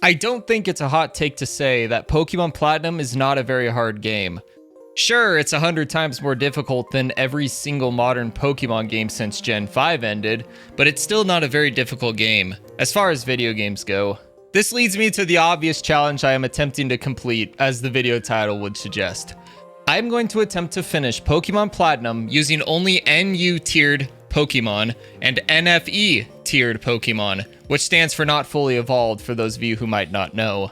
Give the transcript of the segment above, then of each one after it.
I don't think it's a hot take to say that Pokémon Platinum is not a very hard game. Sure, it's 100 times more difficult than every single modern Pokémon game since Gen 5 ended, but it's still not a very difficult game, as far as video games go. This leads me to the obvious challenge I am attempting to complete, as the video title would suggest. I'm going to attempt to finish Pokémon Platinum using only NU-tiered Pokémon and NFE-tiered Pokémon, which stands for not fully evolved for those of you who might not know.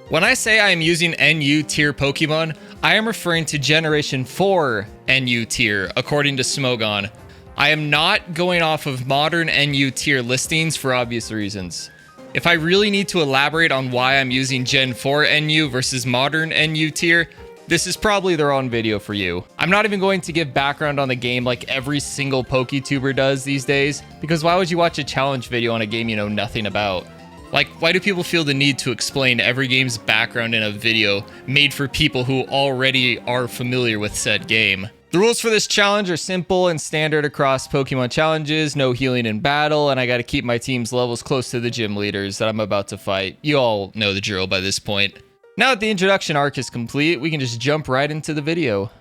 When I say I am using NU-tier Pokémon, I am referring to Generation 4 NU-tier, according to Smogon. I am not going off of modern NU-tier listings for obvious reasons. If I really need to elaborate on why I'm using Gen 4 NU versus modern NU-tier, this is probably the wrong video for you. I'm not even going to give background on the game like every single PokeTuber does these days, because why would you watch a challenge video on a game you know nothing about? Like, why do people feel the need to explain every game's background in a video made for people who already are familiar with said game? The rules for this challenge are simple and standard across Pokemon challenges, no healing in battle, and I gotta keep my team's levels close to the gym leaders that I'm about to fight. You all know the drill by this point. Now that the introduction arc is complete, we can just jump right into the video.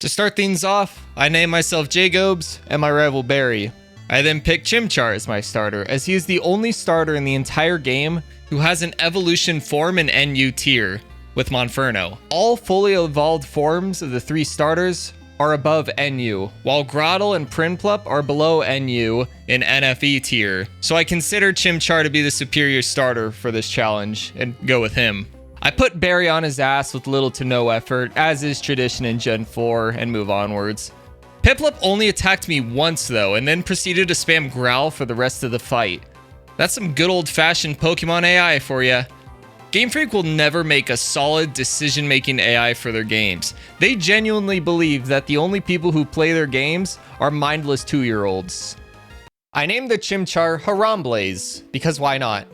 To start things off, I name myself Jacobs and my rival Barry. I then pick Chimchar as my starter, as he is the only starter in the entire game who has an evolution form in NU tier with Monferno. All fully evolved forms of the three starters are above NU, while Grotle and Prinplup are below NU in NFE tier, so I consider Chimchar to be the superior starter for this challenge and go with him. I put Barry on his ass with little to no effort, as is tradition in Gen 4, and move onwards. Piplup only attacked me once though, and then proceeded to spam Growl for the rest of the fight. That's some good old-fashioned Pokemon AI for ya. Game Freak will never make a solid decision-making AI for their games. They genuinely believe that the only people who play their games are mindless 2-year-olds. I named the Chimchar Haramblaz, because why not?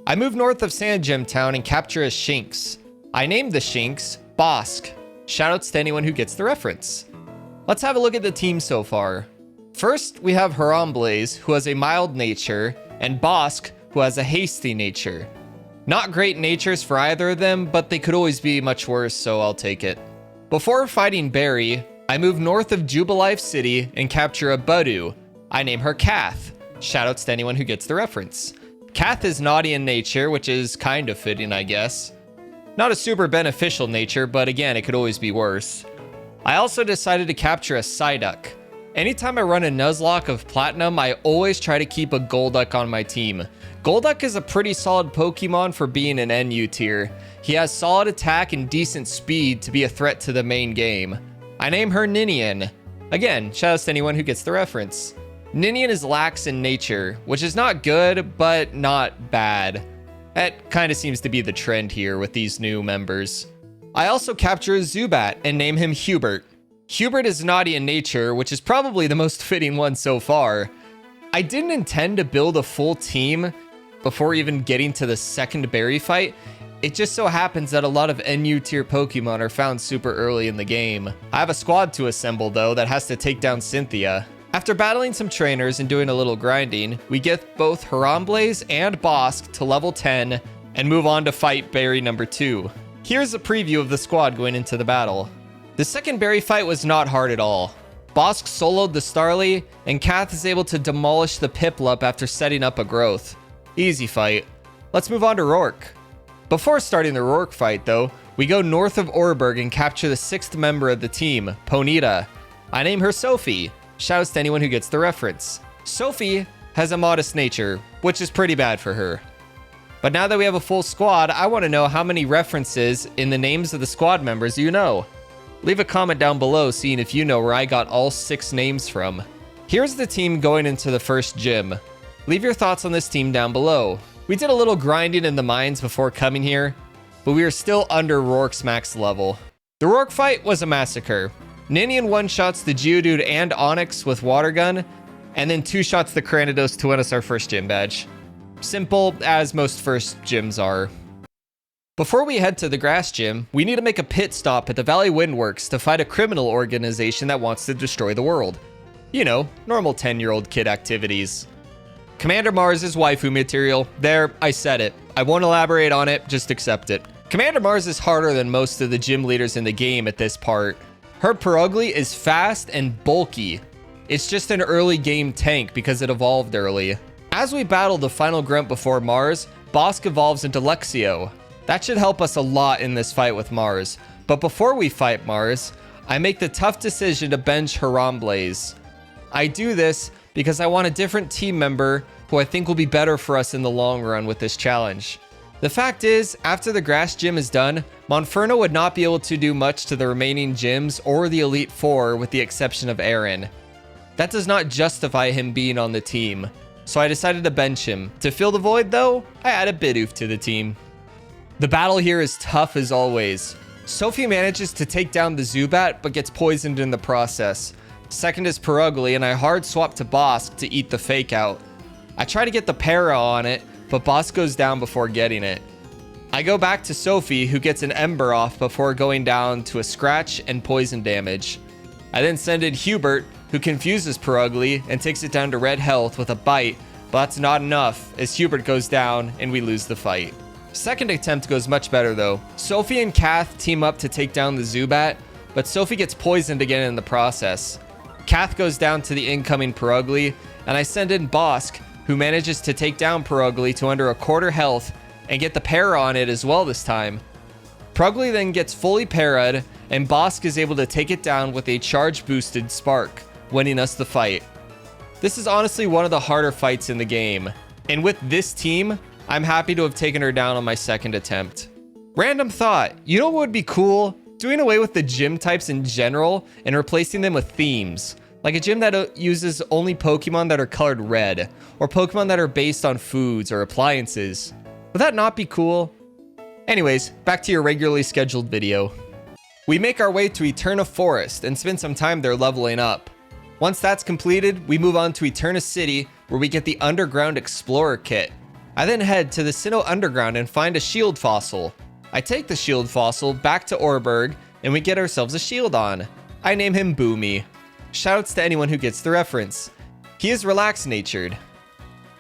I move north of Sand Gem Town and capture a Shinx. I named the Shinx Bosk. Shoutouts to anyone who gets the reference. Let's have a look at the team so far. First, we have Haramblaz, who has a mild nature, and Bosk, who has a hasty nature. Not great natures for either of them, but they could always be much worse, so I'll take it. Before fighting Barry, I move north of Jubilife City and capture a Budu. I name her Kath. Shoutouts to anyone who gets the reference. Kath is naughty in nature, which is kind of fitting, I guess. Not a super beneficial nature, but again, it could always be worse. I also decided to capture a Psyduck. Anytime I run a Nuzlocke of Platinum, I always try to keep a Golduck on my team. Golduck is a pretty solid Pokemon for being an NU tier. He has solid attack and decent speed to be a threat to the main game. I name her Ninian. Again, shoutouts to anyone who gets the reference. Ninian is lax in nature, which is not good, but not bad. That kind of seems to be the trend here with these new members. I also capture a Zubat and name him Hubert. Hubert is naughty in nature, which is probably the most fitting one so far. I didn't intend to build a full team before even getting to the second berry fight. It just so happens that a lot of NU tier Pokemon are found super early in the game. I have a squad to assemble though that has to take down Cynthia. After battling some trainers and doing a little grinding, we get both Haramblaz and Bosk to level 10 and move on to fight berry number 2. Here's a preview of the squad going into the battle. The second berry fight was not hard at all. Bosk soloed the Starly, and Kath is able to demolish the Piplup after setting up a growth. Easy fight. Let's move on to Rourke. Before starting the Rourke fight though, we go north of Orberg and capture the 6th member of the team, Ponyta. I name her Sophie. Shouts to anyone who gets the reference. Sophie has a modest nature, which is pretty bad for her. But now that we have a full squad, I want to know how many references in the names of the squad members you know. Leave a comment down below seeing if you know where I got all 6 names from. Here's the team going into the first gym. Leave your thoughts on this team down below. We did a little grinding in the mines before coming here, but we are still under Rourke's max level. The Rourke fight was a massacre. Ninian one-shots the Geodude and Onix with Water Gun, and then 2-shots the Cranidos to win us our first gym badge. Simple as most first gyms are. Before we head to the grass gym, we need to make a pit stop at the Valley Windworks to fight a criminal organization that wants to destroy the world. You know, normal 10-year-old kid activities. Commander Mars is waifu material. There, I said it. I won't elaborate on it, just accept it. Commander Mars is harder than most of the gym leaders in the game at this part. Her Purugly is fast and bulky. It's just an early game tank because it evolved early. As we battle the final grunt before Mars, Bosk evolves into Lexio. That should help us a lot in this fight with Mars. But before we fight Mars, I make the tough decision to bench Haramblez. I do this because I want a different team member who I think will be better for us in the long run with this challenge. The fact is, after the grass gym is done, Monferno would not be able to do much to the remaining gyms or the Elite Four with the exception of Aaron. That does not justify him being on the team, so I decided to bench him. To fill the void though, I added Bidoof to the team. The battle here is tough as always. Sophie manages to take down the Zubat but gets poisoned in the process. Second is Purugly and I hard swap to Bosk to eat the fake out. I try to get the para on it, but Bosk goes down before getting it. I go back to Sophie, who gets an Ember off before going down to a scratch and poison damage. I then send in Hubert, who confuses Purugly and takes it down to red health with a bite, but that's not enough as Hubert goes down and we lose the fight. Second attempt goes much better though. Sophie and Kath team up to take down the Zubat, but Sophie gets poisoned again in the process. Kath goes down to the incoming Purugly, and I send in Bosk, who manages to take down Purugly to under a quarter health and get the para on it as well this time. Purugly then gets fully para'd, and Bosk is able to take it down with a charge boosted Spark, winning us the fight. This is honestly one of the harder fights in the game, and with this team, I'm happy to have taken her down on my second attempt. Random thought, you know what would be cool? Doing away with the gym types in general and replacing them with themes. Like a gym that uses only Pokemon that are colored red, or Pokemon that are based on foods or appliances. Would that not be cool? Anyways, back to your regularly scheduled video. We make our way to Eterna Forest and spend some time there leveling up. Once that's completed, we move on to Eterna City, where we get the Underground Explorer Kit. I then head to the Sinnoh Underground and find a shield fossil. I take the shield fossil back to Orberg, and we get ourselves a shield on. I name him Boomy. Shoutouts to anyone who gets the reference. He is relaxed-natured.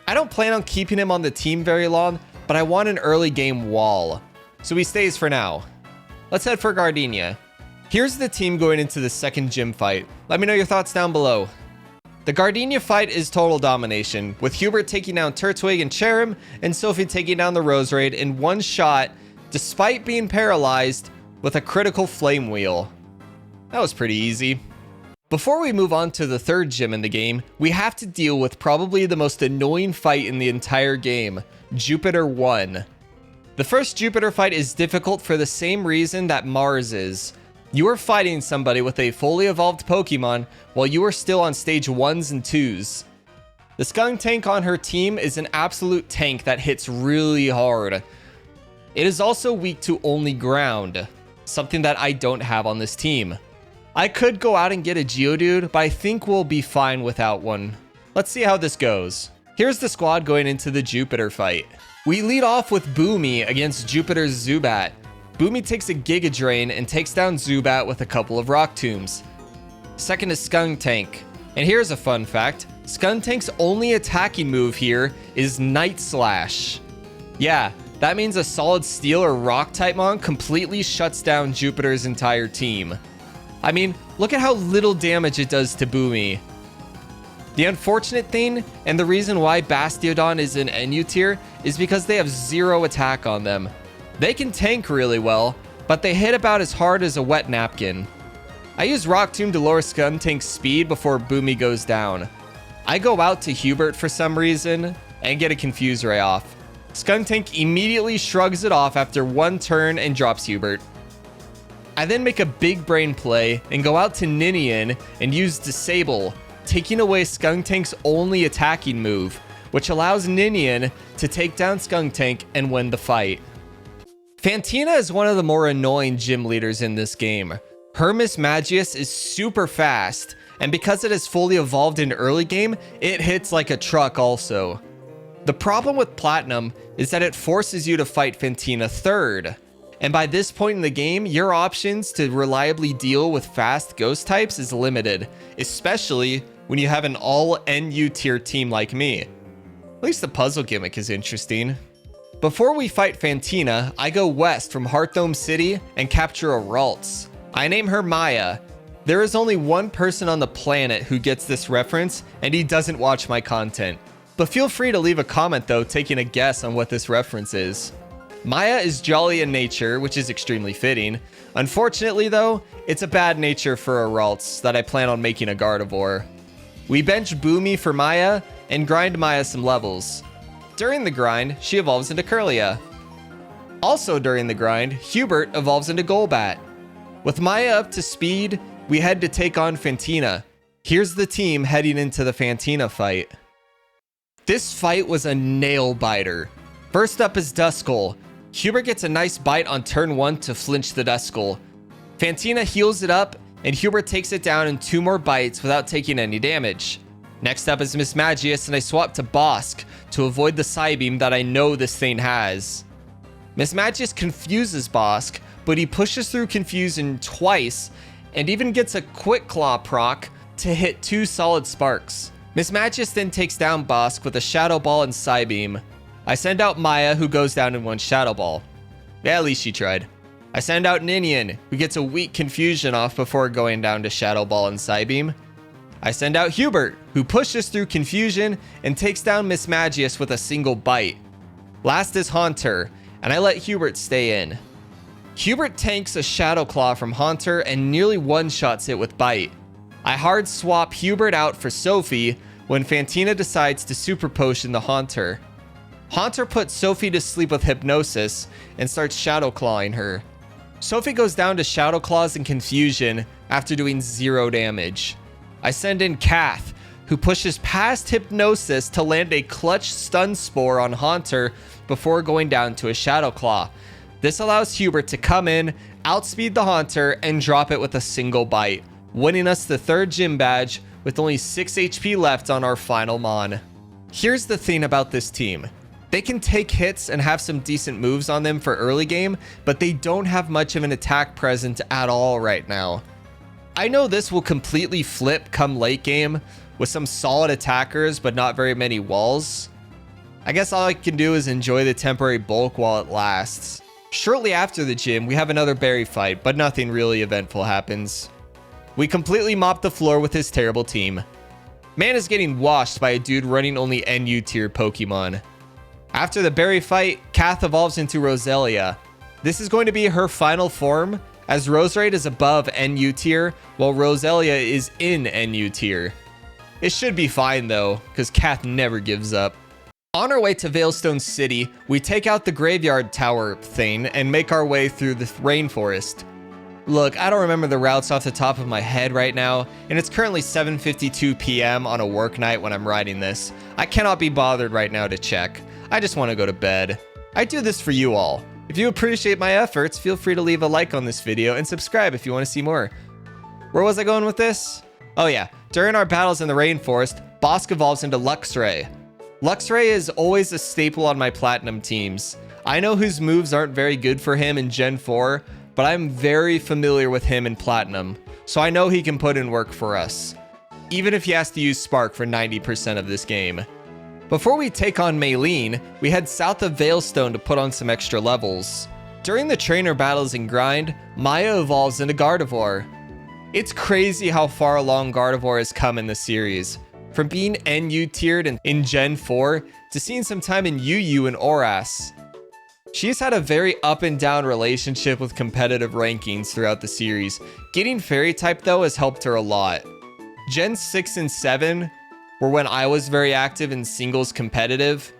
I don't plan on keeping him on the team very long, but I want an early game wall, so he stays for now. Let's head for Gardenia. Here's the team going into the second gym fight. Let me know your thoughts down below. The Gardenia fight is total domination, with Hubert taking down Turtwig and Cherrim, and Sophie taking down the Roserade in one shot, despite being paralyzed with a critical Flame Wheel. That was pretty easy. Before we move on to the third gym in the game, we have to deal with probably the most annoying fight in the entire game, Jupiter 1. The first Jupiter fight is difficult for the same reason that Mars is. You are fighting somebody with a fully evolved Pokemon while you are still on stage 1s and 2s. The Skuntank on her team is an absolute tank that hits really hard. It is also weak to only ground, something that I don't have on this team. I could go out and get a Geodude, but I think we'll be fine without one. Let's see how this goes. Here's the squad going into the Jupiter fight. We lead off with Boomy against Jupiter's Zubat. Boomy takes a Giga Drain and takes down Zubat with a couple of Rock Tombs. Second is Skuntank. And here's a fun fact. Skuntank's only attacking move here is Night Slash. Yeah, that means a solid Steel or Rock type mon completely shuts down Jupiter's entire team. I mean, look at how little damage it does to Boomy. The unfortunate thing, and the reason why Bastiodon is in NU-Tier, is because they have 0 attack on them. They can tank really well, but they hit about as hard as a wet napkin. I use Rock Tomb to lower Skuntank's speed before Boomy goes down. I go out to Hubert for some reason, and get a Confuse Ray off. Skuntank immediately shrugs it off after one turn and drops Hubert. I then make a big brain play and go out to Ninian and use Disable, taking away Skuntank's only attacking move, which allows Ninian to take down Skuntank and win the fight. Fantina is one of the more annoying gym leaders in this game. Her Miss Magius is super fast, and because it is fully evolved in early game, it hits like a truck also. The problem with Platinum is that it forces you to fight Fantina third. And by this point in the game, your options to reliably deal with fast ghost types is limited, especially when you have an all NU tier team like me. At least the puzzle gimmick is interesting. Before we fight Fantina, I go west from Heartdome City and capture a Ralts. I name her Maya. There is only one person on the planet who gets this reference, and he doesn't watch my content. But feel free to leave a comment though, taking a guess on what this reference is. Maya is jolly in nature, which is extremely fitting. Unfortunately though, it's a bad nature for a Ralts that I plan on making a Gardevoir. We bench Boomy for Maya and grind Maya some levels. During the grind, she evolves into Kirlia. Also during the grind, Hubert evolves into Golbat. With Maya up to speed, we head to take on Fantina. Here's the team heading into the Fantina fight. This fight was a nail biter. First up is Duskull. Hubert gets a nice bite on turn 1 to flinch the Duskull. Fantina heals it up, and Hubert takes it down in 2 more bites without taking any damage. Next up is Mismagius, and I swap to Bosk to avoid the Psybeam that I know this thing has. Mismagius confuses Bosk, but he pushes through Confusion twice, and even gets a Quick Claw proc to hit 2 solid sparks. Mismagius then takes down Bosk with a Shadow Ball and Psybeam. I send out Maya, who goes down in 1 Shadow Ball. Yeah, at least she tried. I send out Ninian, who gets a weak Confusion off before going down to Shadow Ball and Psybeam. I send out Hubert, who pushes through Confusion and takes down Mismagius with a single bite. Last is Haunter, and I let Hubert stay in. Hubert tanks a Shadow Claw from Haunter and nearly one-shots it with Bite. I hard swap Hubert out for Sophie when Fantina decides to Super Potion the Haunter. Haunter puts Sophie to sleep with Hypnosis and starts Shadow Clawing her. Sophie goes down to Shadow Claws and Confusion after doing 0 damage. I send in Kath, who pushes past Hypnosis to land a clutch Stun Spore on Haunter before going down to a Shadow Claw. This allows Hubert to come in, outspeed the Haunter, and drop it with a single bite, winning us the 3rd gym badge with only 6 HP left on our final Mon. Here's the thing about this team. They can take hits and have some decent moves on them for early game, but they don't have much of an attack presence at all right now. I know this will completely flip come late game with some solid attackers but not very many walls. I guess all I can do is enjoy the temporary bulk while it lasts. Shortly after the gym, we have another berry fight, but nothing really eventful happens. We completely mop the floor with his terrible team. Man is getting washed by a dude running only NU-Tier Pokemon. After the berry fight, Kath evolves into Roselia. This is going to be her final form, as Roserade is above NU-Tier, while Roselia is in NU-Tier. It should be fine though, because Kath never gives up. On our way to Veilstone City, we take out the graveyard tower thing and make our way through the rainforest. Look, I don't remember the routes off the top of my head right now, and it's currently 7:52 p.m. on a work night when I'm writing this. I cannot be bothered right now to check. I just want to go to bed. I do this for you all. If you appreciate my efforts, feel free to leave a like on this video and subscribe if you want to see more. Where was I going with this? Oh yeah, during our battles in the rainforest, Bosk evolves into Luxray. Luxray is always a staple on my Platinum teams. I know whose moves aren't very good for him in Gen 4, but I'm very familiar with him in Platinum, so I know he can put in work for us, even if he has to use Spark for 90% of this game. Before we take on Maylene, we head south of Veilstone to put on some extra levels. During the trainer battles and grind, Maya evolves into Gardevoir. It's crazy how far along Gardevoir has come in the series. From being NU-tiered in Gen 4 to seeing some time in UU and ORAS. She's had a very up and down relationship with competitive rankings throughout the series. Getting Fairy type though has helped her a lot. Gen 6 and 7 were when I was very active in singles competitive.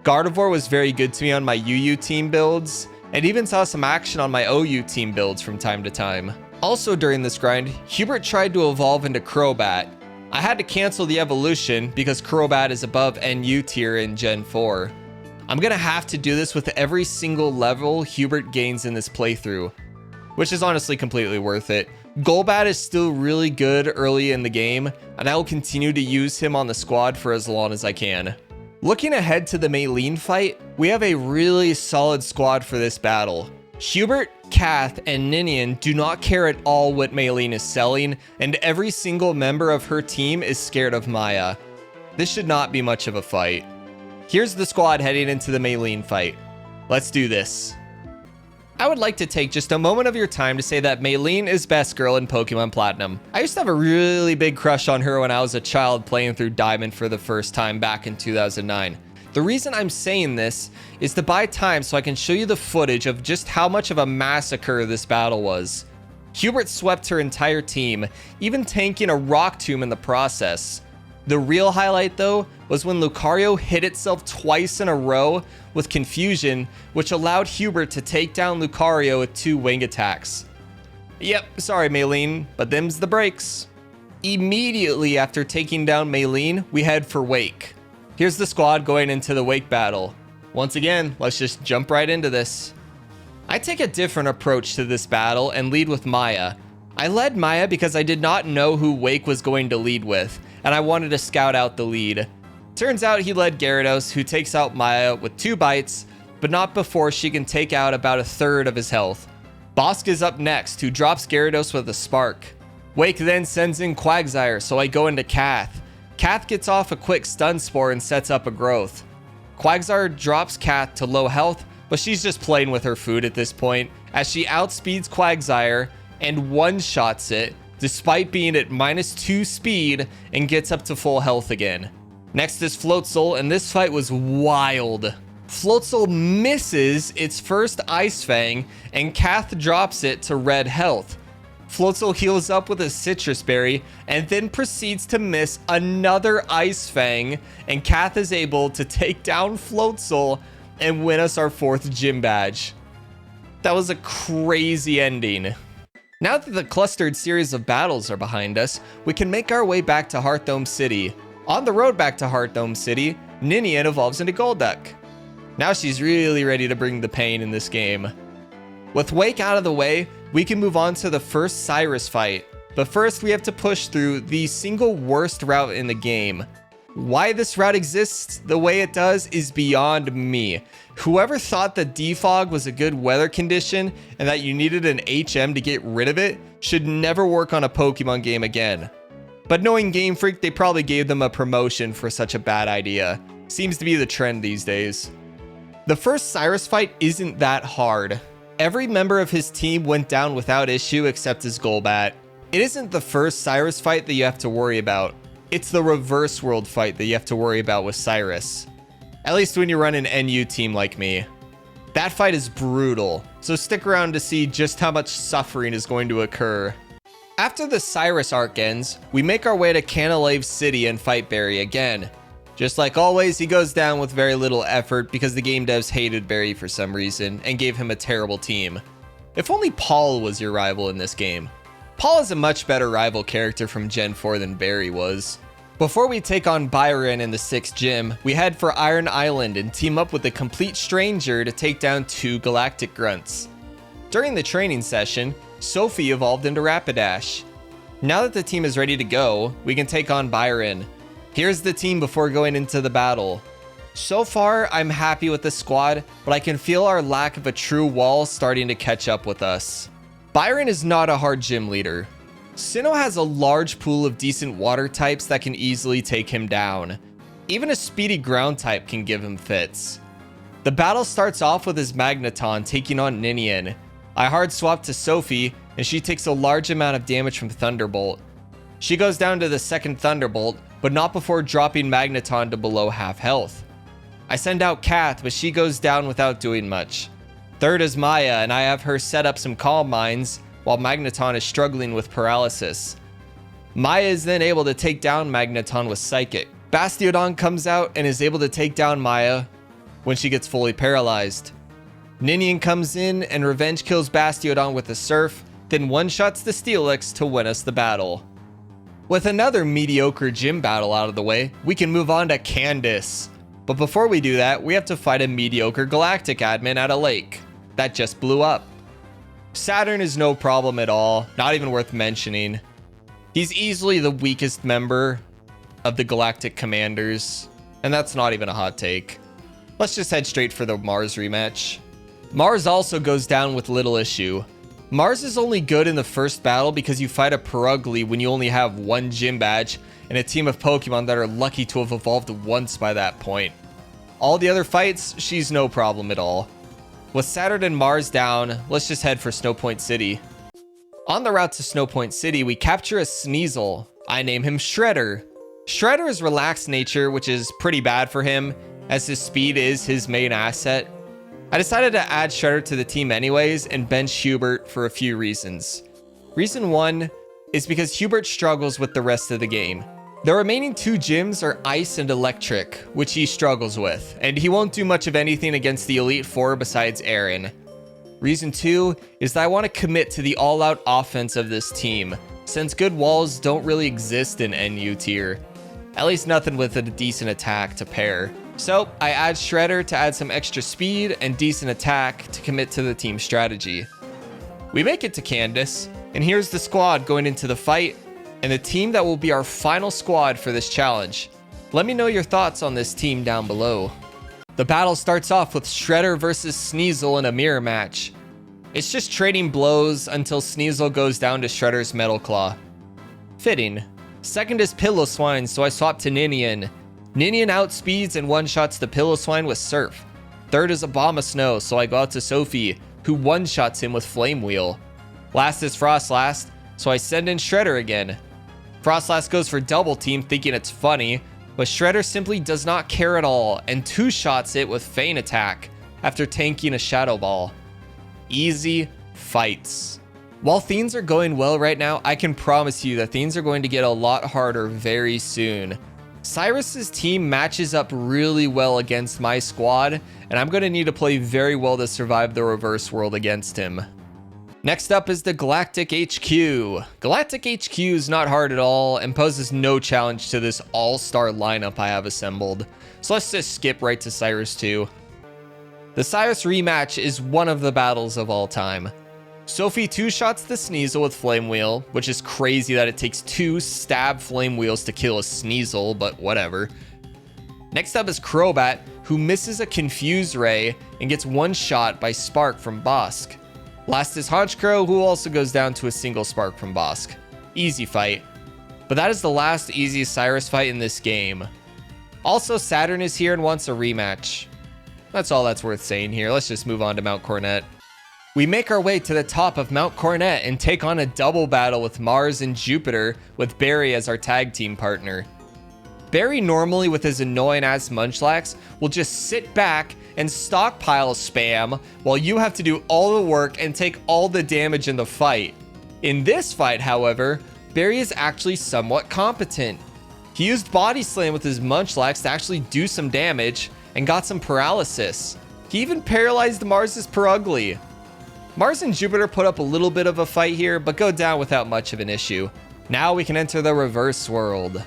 Gardevoir was very good to me on my UU team builds, and even saw some action on my OU team builds from time to time. Also during this grind, Hubert tried to evolve into Crobat. I had to cancel the evolution because Crobat is above NU tier in Gen 4. I'm gonna have to do this with every single level Hubert gains in this playthrough, which is honestly completely worth it. Golbat is still really good early in the game, and I will continue to use him on the squad for as long as I can. Looking ahead to the Maylene fight, we have a really solid squad for this battle. Hubert, Kath, and Ninian do not care at all what Maylene is selling, and every single member of her team is scared of Maya. This should not be much of a fight. Here's the squad heading into the Maylene fight. Let's do this. I would like to take just a moment of your time to say that Maylene is best girl in Pokemon Platinum. I used to have a really big crush on her when I was a child playing through Diamond for the first time back in 2009. The reason I'm saying this is to buy time so I can show you the footage of just how much of a massacre this battle was. Hubert swept her entire team, even tanking a Rock Tomb in the process. The real highlight though was when Lucario hit itself twice in a row with confusion, which allowed Hubert to take down Lucario with 2 wing attacks. Yep, sorry Maylene, but them's the breaks. Immediately after taking down Maylene, we head for Wake. Here's the squad going into the Wake battle. Once again, let's just jump right into this. I take a different approach to this battle and lead with Maya. I led Maya because I did not know who Wake was going to lead with, and I wanted to scout out the lead. Turns out he led Gyarados, who takes out Maya with 2 bites, but not before she can take out about a third of his health. Bosk is up next, who drops Gyarados with a Spark. Wake then sends in Quagsire, so I go into Kath. Kath gets off a quick Stun Spore and sets up a Growth. Quagsire drops Kath to low health, but she's just playing with her food at this point, as she outspeeds Quagsire and one-shots it, despite being at -2 speed, and gets up to full health again. Next is Floatzel, and this fight was wild. Floatzel misses its first Ice Fang, and Kath drops it to red health. Floatzel heals up with a Citrus Berry, and then proceeds to miss another Ice Fang, and Kath is able to take down Floatzel and win us our 4th gym badge. That was a crazy ending. Now that the clustered series of battles are behind us, we can make our way back to Hearthome City. On the road back to Hearthome City, Ninian evolves into Golduck. Now she's really ready to bring the pain in this game. With Wake out of the way, we can move on to the first Cyrus fight. But first, we have to push through the single worst route in the game. Why this route exists the way it does is beyond me. Whoever thought that defog was a good weather condition and that you needed an HM to get rid of it should never work on a Pokemon game again. But knowing Game Freak, they probably gave them a promotion for such a bad idea. Seems to be the trend these days. The first Cyrus fight isn't that hard. Every member of his team went down without issue except his Golbat. It isn't the first Cyrus fight that you have to worry about. It's the reverse world fight that you have to worry about with Cyrus. At least when you run an NU team like me. That fight is brutal, so stick around to see just how much suffering is going to occur. After the Cyrus arc ends, we make our way to Canalave City and fight Barry again. Just like always, he goes down with very little effort because the game devs hated Barry for some reason and gave him a terrible team. If only Paul was your rival in this game. Paul is a much better rival character from Gen 4 than Barry was. Before we take on Byron in the 6th gym, we head for Iron Island and team up with a complete stranger to take down 2 Galactic grunts. During the training session, Sophie evolved into Rapidash. Now that the team is ready to go, we can take on Byron. Here's the team before going into the battle. So far, I'm happy with the squad, but I can feel our lack of a true wall starting to catch up with us. Byron is not a hard gym leader. Sinnoh has a large pool of decent water types that can easily take him down. Even a speedy ground type can give him fits. The battle starts off with his Magneton taking on Ninian. I hard swap to Sophie, and she takes a large amount of damage from Thunderbolt. She goes down to the 2nd Thunderbolt, but not before dropping Magneton to below half health. I send out Kath, but she goes down without doing much. 3rd is Maya, and I have her set up some Calm Minds, while Magneton is struggling with paralysis. Maya is then able to take down Magneton with Psychic. Bastiodon comes out and is able to take down Maya when she gets fully paralyzed. Ninian comes in and revenge kills Bastiodon with a Surf, then one-shots the Steelix to win us the battle. With another mediocre gym battle out of the way, we can move on to Candice. But before we do that, we have to fight a mediocre Galactic admin at a lake that just blew up. Saturn is no problem at all, not even worth mentioning. He's easily the weakest member of the Galactic Commanders, and that's not even a hot take. Let's just head straight for the Mars rematch. Mars also goes down with little issue. Mars is only good in the first battle because you fight a Perugly when you only have one gym badge and a team of Pokemon that are lucky to have evolved once by that point. All the other fights, she's no problem at all. With Saturn and Mars down, let's just head for Snow Point City. On the route to Snow Point City, we capture a Sneasel. I name him Shredder. Shredder is relaxed nature, which is pretty bad for him, as his speed is his main asset. I decided to add Shredder to the team anyways and bench Hubert for a few reasons. Reason 1 is because Hubert struggles with the rest of the game. The remaining 2 gyms are Ice and Electric, which he struggles with, and he won't do much of anything against the Elite Four besides Aaron. Reason 2 is that I want to commit to the all-out offense of this team, since good walls don't really exist in NU tier. At least nothing with a decent attack to pair. So I add Shredder to add some extra speed and decent attack to commit to the team strategy. We make it to Candice, and here's the squad going into the fight, and the team that will be our final squad for this challenge. Let me know your thoughts on this team down below. The battle starts off with Shredder versus Sneasel in a mirror match. It's just trading blows until Sneasel goes down to Shredder's Metal Claw. Fitting. Second is Pillow-Swine, so I swap to Ninian. Ninian outspeeds and one-shots the Pillow-Swine with Surf. Third is Abomasnow, so I go out to Sophie, who one-shots him with Flame Wheel. Last is Frostlast, so I send in Shredder again. Frostlast goes for double team thinking it's funny, but Shredder simply does not care at all and two-shots it with Feint Attack after tanking a Shadow Ball. Easy fights. While things are going well right now, I can promise you that things are going to get a lot harder very soon. Cyrus's team matches up really well against my squad, and I'm going to need to play very well to survive the reverse world against him. Next up is the Galactic HQ. Galactic HQ is not hard at all and poses no challenge to this all-star lineup I have assembled. So let's just skip right to Cyrus 2. The Cyrus rematch is one of the battles of all time. Sophie two-shots the Sneasel with Flame Wheel, which is crazy that it takes 2 stab Flame Wheels to kill a Sneasel, but whatever. Next up is Crobat, who misses a Confuse Ray and gets one shot by Spark from Bosk. Last is Honchkrow, who also goes down to a single Spark from Bosk. Easy fight. But that is the last easy Cyrus fight in this game. Also, Saturn is here and wants a rematch. That's all that's worth saying here. Let's just move on to Mount Coronet. We make our way to the top of Mount Coronet and take on a double battle with Mars and Jupiter with Barry as our tag team partner. Barry, normally with his annoying ass Munchlax, will just sit back and stockpile spam while you have to do all the work and take all the damage in the fight. In this fight, however, Barry is actually somewhat competent. He used Body Slam with his Munchlax to actually do some damage and got some paralysis. He even paralyzed Mars's Perugly. Mars and Jupiter put up a little bit of a fight here, but go down without much of an issue. Now we can enter the reverse world.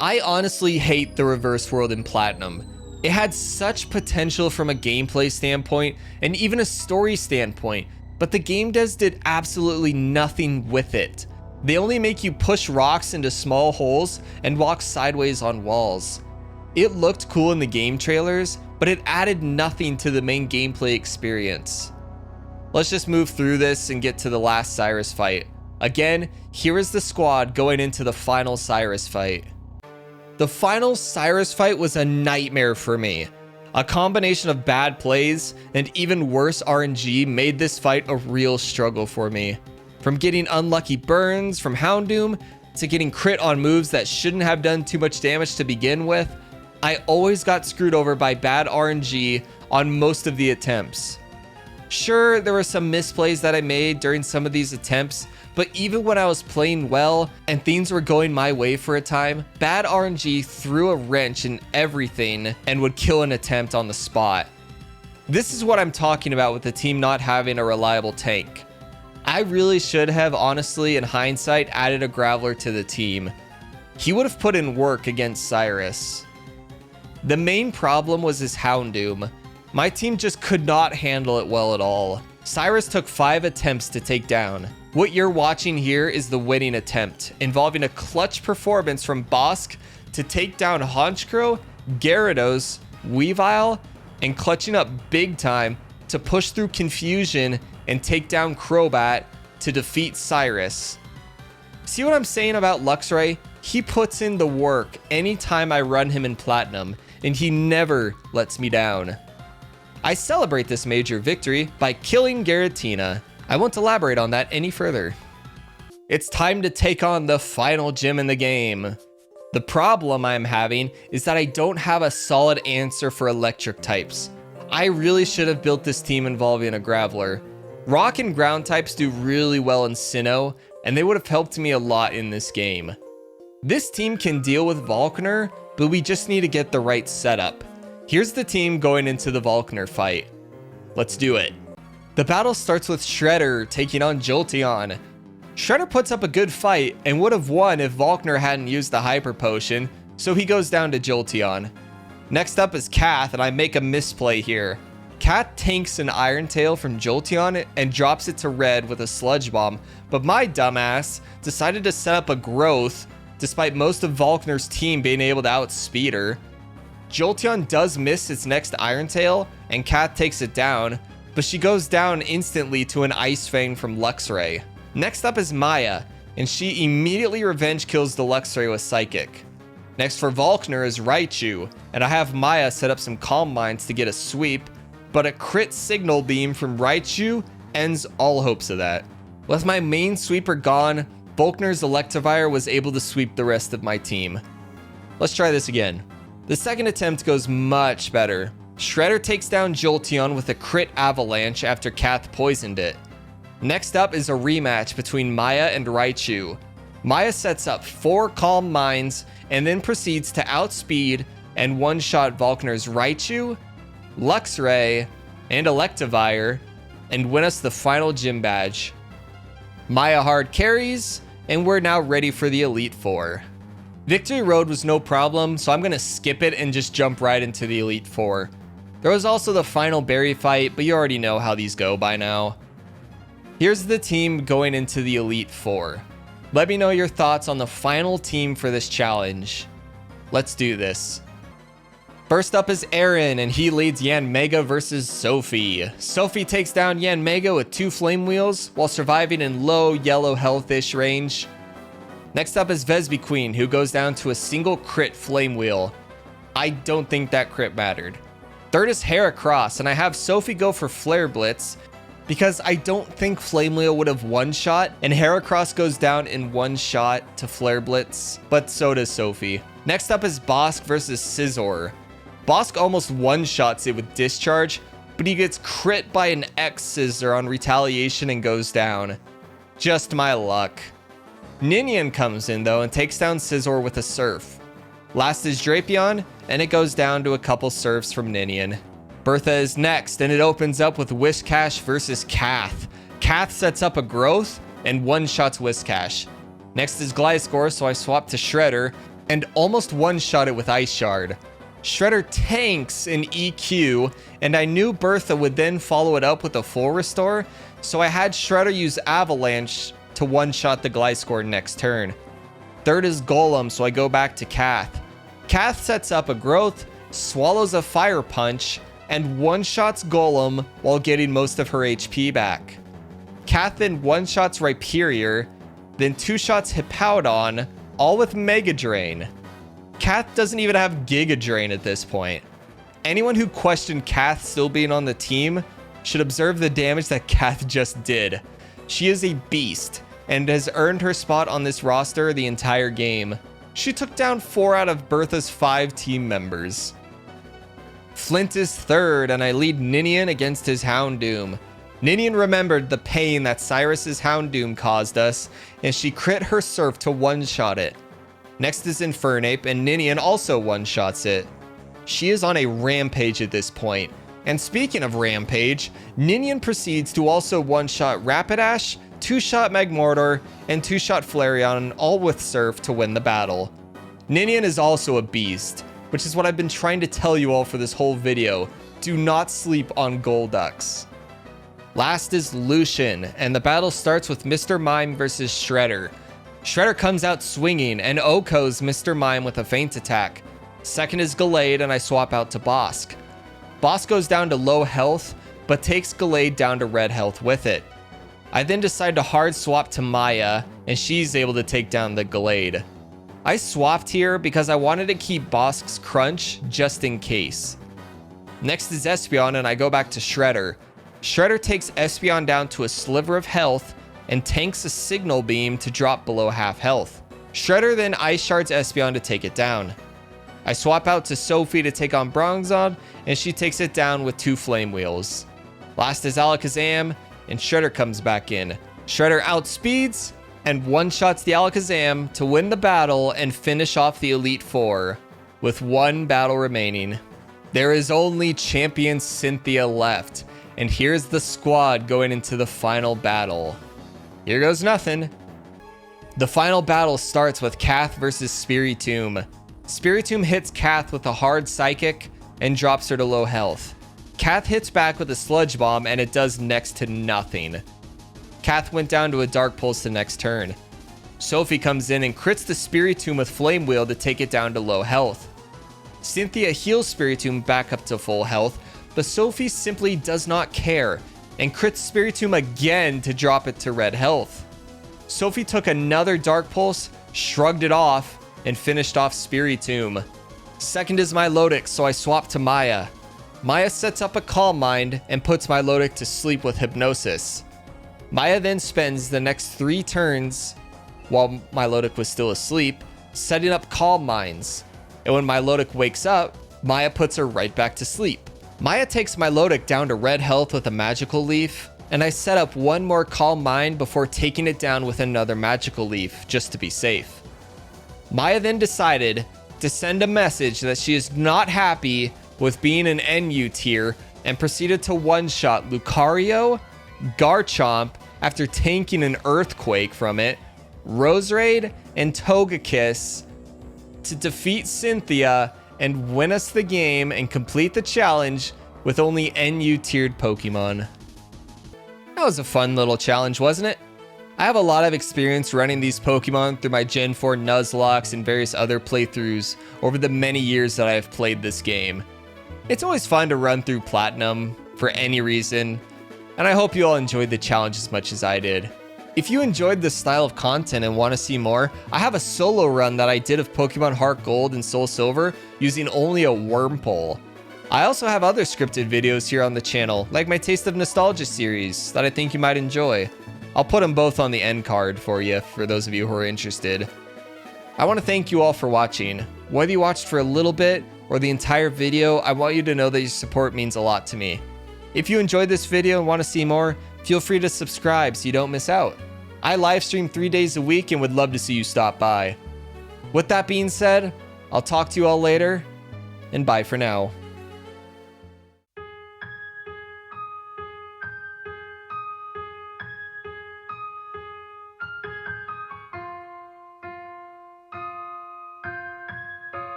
I honestly hate the reverse world in Platinum. It had such potential from a gameplay standpoint and even a story standpoint, but the game devs did absolutely nothing with it. They only make you push rocks into small holes and walk sideways on walls. It looked cool in the game trailers, but it added nothing to the main gameplay experience. Let's just move through this and get to the last Cyrus fight. Again, here is the squad going into the final Cyrus fight. The final Cyrus fight was a nightmare for me. A combination of bad plays and even worse RNG made this fight a real struggle for me. From getting unlucky burns from Houndoom to getting crit on moves that shouldn't have done too much damage to begin with, I always got screwed over by bad RNG on most of the attempts. Sure, there were some misplays that I made during some of these attempts, but even when I was playing well and things were going my way for a time, bad RNG threw a wrench in everything and would kill an attempt on the spot. This is what I'm talking about with the team not having a reliable tank. I really should have, honestly, in hindsight, added a Graveler to the team. He would have put in work against Cyrus. The main problem was his Houndoom. My team just could not handle it well at all. Cyrus took 5 attempts to take down. What you're watching here is the winning attempt, involving a clutch performance from Bosk to take down Honchkrow, Gyarados, Weavile, and clutching up big time to push through confusion and take down Crobat to defeat Cyrus. See what I'm saying about Luxray? He puts in the work anytime I run him in Platinum, and he never lets me down. I celebrate this major victory by killing Giratina. I won't elaborate on that any further. It's time to take on the final gym in the game. The problem I'm having is that I don't have a solid answer for electric types. I really should have built this team involving a Graveler. Rock and ground types do really well in Sinnoh, and they would have helped me a lot in this game. This team can deal with Volkner, but we just need to get the right setup. Here's the team going into the Volkner fight. Let's do it. The battle starts with Shredder taking on Jolteon. Shredder puts up a good fight and would have won if Volkner hadn't used the Hyper Potion, so he goes down to Jolteon. Next up is Kath, and I make a misplay here. Kath tanks an Iron Tail from Jolteon and drops it to Red with a Sludge Bomb, but my dumbass decided to set up a Growth despite most of Volkner's team being able to outspeed her. Jolteon does miss its next Iron Tail, and Kath takes it down, but she goes down instantly to an Ice Fang from Luxray. Next up is Maya, and she immediately revenge kills the Luxray with Psychic. Next for Volkner is Raichu, and I have Maya set up some Calm Minds to get a sweep, but a crit Signal Beam from Raichu ends all hopes of that. With my main sweeper gone, Volkner's Electivire was able to sweep the rest of my team. Let's try this again. The second attempt goes much better. Shredder takes down Jolteon with a crit Avalanche after Kath poisoned it. Next up is a rematch between Maya and Raichu. Maya sets up 4 Calm Minds and then proceeds to outspeed and one-shot Volkner's Raichu, Luxray, and Electivire and win us the final gym badge. Maya hard carries, and we're now ready for the Elite Four. Victory Road was no problem, so I'm going to skip it and just jump right into the Elite Four. There was also the final berry fight, but you already know how these go by now. Here's the team going into the Elite Four. Let me know your thoughts on the final team for this challenge. Let's do this. First up is Aaron, and he leads Yanmega versus Sophie. Sophie takes down Yanmega with 2 Flame Wheels while surviving in low yellow health-ish range. Next up is Vesby Queen, who goes down to a single crit Flame Wheel. I don't think that crit mattered. Third is Heracross, and I have Sophie go for Flare Blitz because I don't think Flame Wheel would have one-shot, and Heracross goes down in one shot to Flare Blitz, but so does Sophie. Next up is Bosk versus Scizor. Bosk almost one-shots it with Discharge, but he gets crit by an X-Scissor on Retaliation and goes down. Just my luck. Ninian comes in though and takes down Scizor with a Surf. Last is Drapion, and it goes down to a couple Surfs from Ninian. Bertha is next, and it opens up with Whiscash versus Kath. Kath sets up a Growth and one-shots Whiscash. Next is Gliscor, so I swap to Shredder and almost one-shot it with Ice Shard. Shredder tanks an EQ, and I knew Bertha would then follow it up with a full restore, so I had Shredder use Avalanche to one-shot the Gliscor next turn. Third is Golem, so I go back to Kath. Kath sets up a Growth, swallows a Fire Punch, and one-shots Golem while getting most of her HP back. Kath then one-shots Rhyperior, then two-shots Hippowdon, all with Mega Drain. Kath doesn't even have Giga Drain at this point. Anyone who questioned Kath still being on the team should observe the damage that Kath just did. She is a beast and has earned her spot on this roster the entire game. She took down 4 out of Bertha's 5 team members. Flint is third, and I lead Ninian against his Houndoom. Ninian remembered the pain that Cyrus's Houndoom caused us, and she crit her Surf to one-shot it. Next is Infernape, and Ninian also one-shots it. She is on a rampage at this point. And speaking of rampage, Ninian proceeds to also one-shot Rapidash, two-shot Magmortar, and two-shot Flareon, all with Surf to win the battle. Ninian is also a beast, which is what I've been trying to tell you all for this whole video. Do not sleep on Golducks. Last is Lucian, and the battle starts with Mr. Mime versus Shredder. Shredder comes out swinging and OHKOs Mr. Mime with a feint attack. Second is Gallade, and I swap out to Bosk. Bosk goes down to low health, but takes Gallade down to red health with it. I then decide to hard swap to Maya, and she's able to take down the Gallade. I swapped here because I wanted to keep Bosk's Crunch just in case. Next is Espeon, and I go back to Shredder. Shredder takes Espeon down to a sliver of health and tanks a Signal Beam to drop below half health. Shredder then Ice Shards Espeon to take it down. I swap out to Sophie to take on Bronzong, and she takes it down with 2 Flame Wheels. Last is Alakazam, and Shredder comes back in. Shredder outspeeds and one-shots the Alakazam to win the battle and finish off the Elite Four with 1 battle remaining. There is only Champion Cynthia left, and here's the squad going into the final battle. Here goes nothing. The final battle starts with Kath versus Spiritomb. Spiritomb hits Kath with a hard Psychic and drops her to low health. Kath hits back with a Sludge Bomb and it does next to nothing. Kath went down to a Dark Pulse the next turn. Sophie comes in and crits the Spiritomb with Flame Wheel to take it down to low health. Cynthia heals Spiritomb back up to full health, but Sophie simply does not care and crits Spiritomb again to drop it to red health. Sophie took another Dark Pulse, shrugged it off, and finished off Spiritomb. Second is Milotic, so I swap to Maya. Maya sets up a Calm Mind and puts Milotic to sleep with Hypnosis. Maya then spends the next 3 turns, while Milotic was still asleep, setting up Calm Minds. And when Milotic wakes up, Maya puts her right back to sleep. Maya takes Milotic down to red health with a Magical Leaf, and I set up 1 more Calm Mind before taking it down with another Magical Leaf, just to be safe. Maya then decided to send a message that she is not happy with being an NU tier and proceeded to one-shot Lucario, Garchomp after tanking an Earthquake from it, Roserade, and Togekiss to defeat Cynthia and win us the game and complete the challenge with only NU-tiered Pokemon. That was a fun little challenge, wasn't it? I have a lot of experience running these Pokemon through my Gen 4 Nuzlocke and various other playthroughs over the many years that I have played this game. It's always fun to run through Platinum for any reason, and I hope you all enjoyed the challenge as much as I did. If you enjoyed this style of content and want to see more, I have a solo run that I did of Pokemon Heart Gold and Soul Silver using only a Wurmple. I also have other scripted videos here on the channel, like my Taste of Nostalgia series that I think you might enjoy. I'll put them both on the end card for you, for those of you who are interested. I want to thank you all for watching. Whether you watched for a little bit or the entire video, I want you to know that your support means a lot to me. If you enjoyed this video and want to see more, feel free to subscribe so you don't miss out. I live stream 3 days a week and would love to see you stop by. With that being said, I'll talk to you all later, and bye for now.